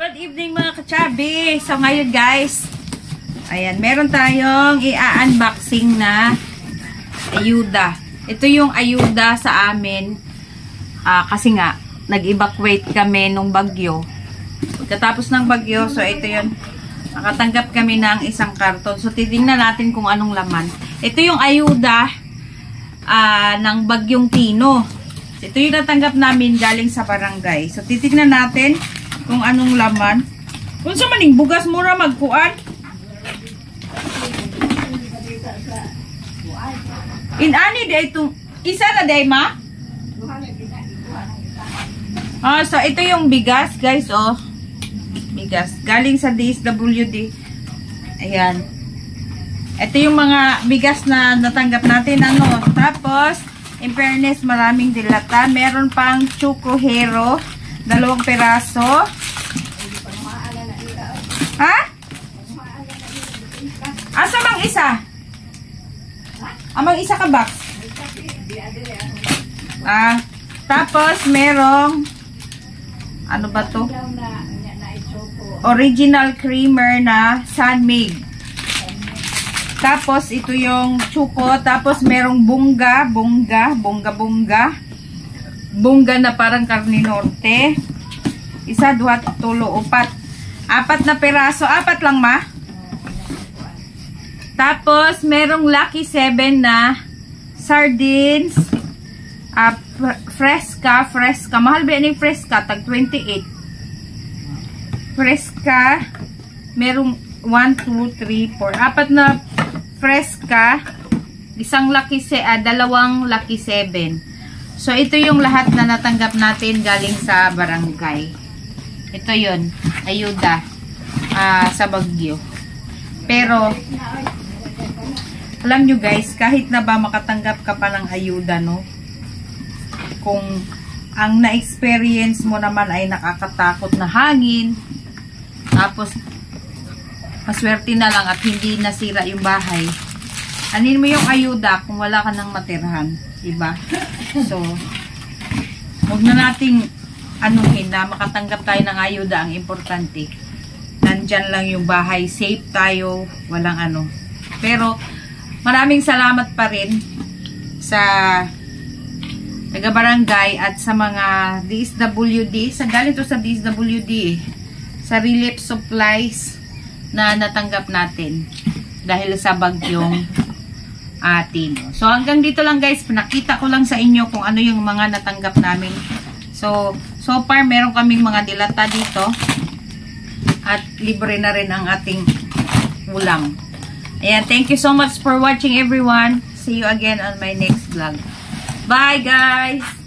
Good evening mga kachabi! So ngayon guys, ayan, meron tayong i-unboxing na ayuda. Ito yung ayuda sa amin kasi nga, nag-evacuate kami nung bagyo. Pagkatapos ng bagyo, so ito yun, nakatanggap kami ng isang karton. So titingnan natin kung anong laman. Ito yung ayuda ng bagyong Tino. Ito yung natanggap namin galing sa barangay. So titingnan natin kung anong laman. Kung sa maning bugas mura magkuan. Inani day itong isa na day ma? So ito yung bigas guys, oh. Bigas galing sa DSWD. Ayan. Ito yung mga bigas na natanggap natin, ano. Tapos in fairness, maraming dilata. Meron pang Choco Hero, 2 peraso. Ha? Asa mang isa? Amang isa ka box? Tapos merong ano ba to? Original creamer na Sunmade. Tapos ito yung Choco, tapos merong bunga na parang karne norte. Isa, 2, 3, 4. 4 na peraso. 4 lang ma. Tapos merong Lucky 7 na sardines. Fresca. Mahal ba yung fresca? Tag 28. Fresca. Merong 1, 2, 3, 4. 4 na fresca. Isang Lucky 2 Lucky 7. So ito yung lahat na natanggap natin galing sa barangay. Ito yun, ayuda sa bagyo. Pero alam nyo guys, kahit na ba makatanggap ka pa ng ayuda, no? Kung ang na-experience mo naman ay nakakatakot na hangin, tapos maswerte na lang at hindi nasira yung bahay, anin mo yung ayuda kung wala ka ng matirhan, diba? So huwag na nating anuhin na makatanggap tayo ng ayuda. Ang importante, nandyan lang yung bahay, safe tayo, walang ano. Pero maraming salamat pa rin sa taga-barangay at sa mga DSWD. Galing to sa DSWD sa relief supplies na natanggap natin dahil sa bagyong Tino. So hanggang dito lang guys, pinakita ko lang sa inyo kung ano yung mga natanggap namin. So far meron kaming mga dilata dito at libre na rin ang ating ulam. Ayan, thank you so much for watching everyone. See you again on my next vlog. Bye guys!